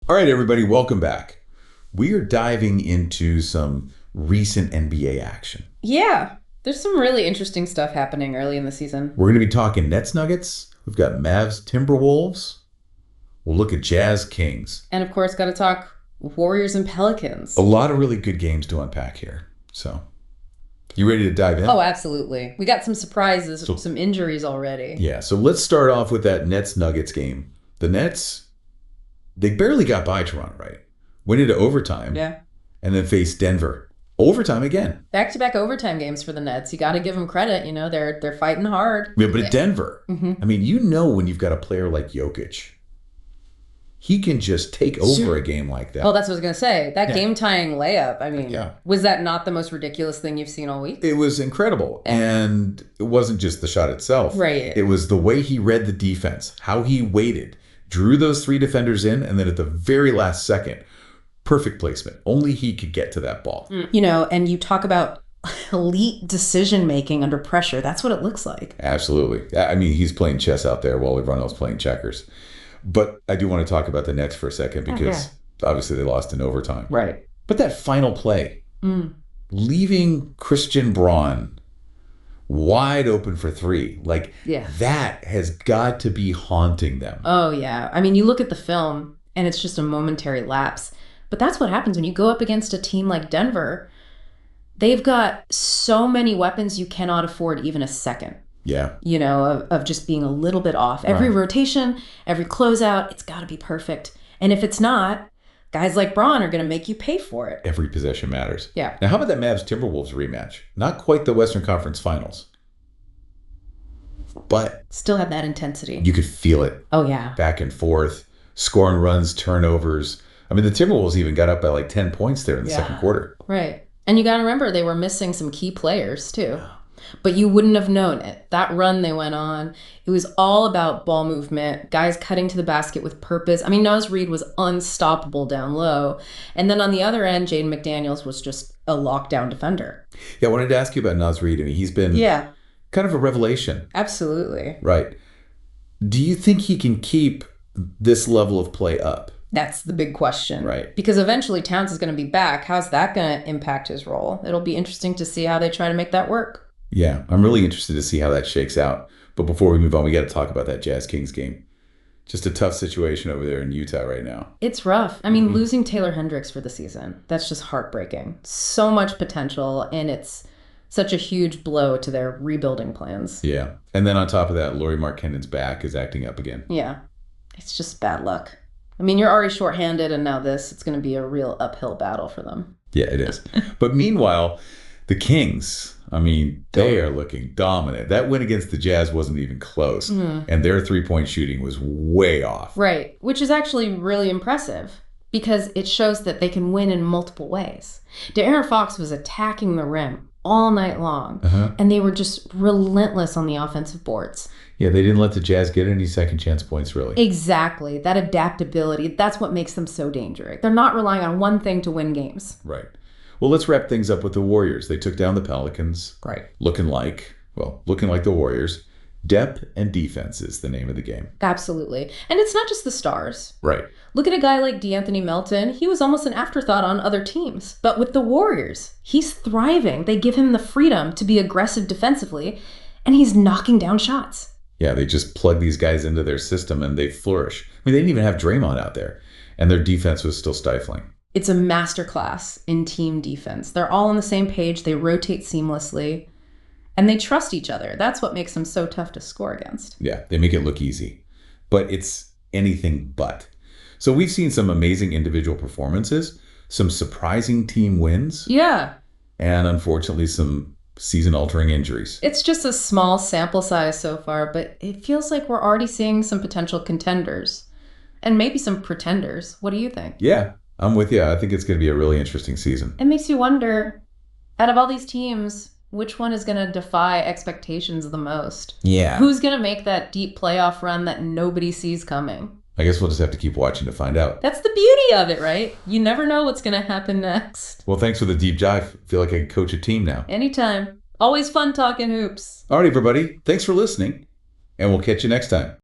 All right, everybody, welcome back. We are diving into some recent NBA action. Yeah, there's some really interesting stuff happening early in the season. We're going to be talking Nets Nuggets. We've got Mavs Timberwolves. We'll look at Jazz Kings. And of course, got to talk Warriors and Pelicans. A lot of really good games to unpack here. So, you ready to dive in? Oh, absolutely. We got some surprises, some injuries already. Yeah, so let's start off with that Nets Nuggets game. The Nets, they barely got by Toronto, right? Went into overtime. Yeah. And then faced Denver. Overtime again. Back-to-back overtime games for the Nets. You got to give them credit. You know, they're fighting hard. Yeah, but at Denver, I mean, you know when you've got a player like Jokic, he can just take over a game like that. Oh, that's what I was going to say. That game-tying layup, I mean, was that not the most ridiculous thing you've seen all week? It was incredible. And it wasn't just the shot itself. Right. It was the way he read the defense, how he waited, drew those three defenders in, and then at the very last second, perfect placement. Only he could get to that ball. You know, and you talk about elite decision-making under pressure. That's what it looks like. Absolutely. I mean, he's playing chess out there while everyone else playing checkers. But I do want to talk about the Nets for a second because obviously they lost in overtime. Right. But that final play, leaving Christian Braun wide open for three, that has got to be haunting them. Oh, yeah. I mean, you look at the film and it's just a momentary lapse. But that's what happens when you go up against a team like Denver. They've got so many weapons you cannot afford even a second. Yeah. You know, of just being a little bit off. Every rotation, every closeout, it's got to be perfect. And if it's not, guys like Braun are going to make you pay for it. Every possession matters. Yeah. Now, how about that Mavs-Timberwolves rematch? Not quite the Western Conference Finals, but still had that intensity. You could feel it. Oh, yeah. Back and forth, scoring runs, turnovers. I mean, the Timberwolves even got up by like 10 points there in the second quarter. Right. And you got to remember, they were missing some key players, too. But you wouldn't have known it. That run they went on, it was all about ball movement, guys cutting to the basket with purpose. I mean, Naz Reid was unstoppable down low. And then on the other end, Jaden McDaniels was just a lockdown defender. Yeah, I wanted to ask you about Naz Reid. I mean, he's been kind of a revelation. Absolutely. Right. Do you think he can keep this level of play up? That's the big question. Right. Because eventually Towns is going to be back. How's that going to impact his role? It'll be interesting to see how they try to make that work. Yeah, I'm really interested to see how that shakes out. But before we move on, we got to talk about that Jazz Kings game. Just a tough situation over there in Utah right now. It's rough. I mean, losing Taylor Hendricks for the season, that's just heartbreaking. So much potential, and it's such a huge blow to their rebuilding plans. Yeah. And then on top of that, Lauri Markkanen's back is acting up again. Yeah. It's just bad luck. I mean, you're already shorthanded, and now this, it's going to be a real uphill battle for them. Yeah, it is. But meanwhile, the Kings, I mean, they are looking dominant. That win against the Jazz wasn't even close. And their three-point shooting was way off. Right, which is actually really impressive because it shows that they can win in multiple ways. De'Aaron Fox was attacking the rim all night long, and they were just relentless on the offensive boards. Yeah, they didn't let the Jazz get any second chance points, really. Exactly. That adaptability, that's what makes them so dangerous. They're not relying on one thing to win games. Right. Well, let's wrap things up with the Warriors. They took down the Pelicans. Right. Looking like the Warriors. Depth and defense is the name of the game. Absolutely. And it's not just the stars. Right. Look at a guy like DeAnthony Melton. He was almost an afterthought on other teams. But with the Warriors, he's thriving. They give him the freedom to be aggressive defensively, and he's knocking down shots. Yeah, they just plug these guys into their system and they flourish. I mean, they didn't even have Draymond out there, and their defense was still stifling. It's a masterclass in team defense. They're all on the same page. They rotate seamlessly, and they trust each other. That's what makes them so tough to score against. Yeah, they make it look easy, but it's anything but. So we've seen some amazing individual performances, some surprising team wins. Yeah. And unfortunately, some season-altering injuries. It's just a small sample size so far, but it feels like we're already seeing some potential contenders and maybe some pretenders. What do you think? Yeah, I'm with you. I think it's going to be a really interesting season. It makes you wonder, out of all these teams, which one is going to defy expectations the most? Yeah. Who's going to make that deep playoff run that nobody sees coming? I guess we'll just have to keep watching to find out. That's the beauty of it, right? You never know what's going to happen next. Well, thanks for the deep dive. I feel like I can coach a team now. Anytime. Always fun talking hoops. All right, everybody. Thanks for listening, and we'll catch you next time.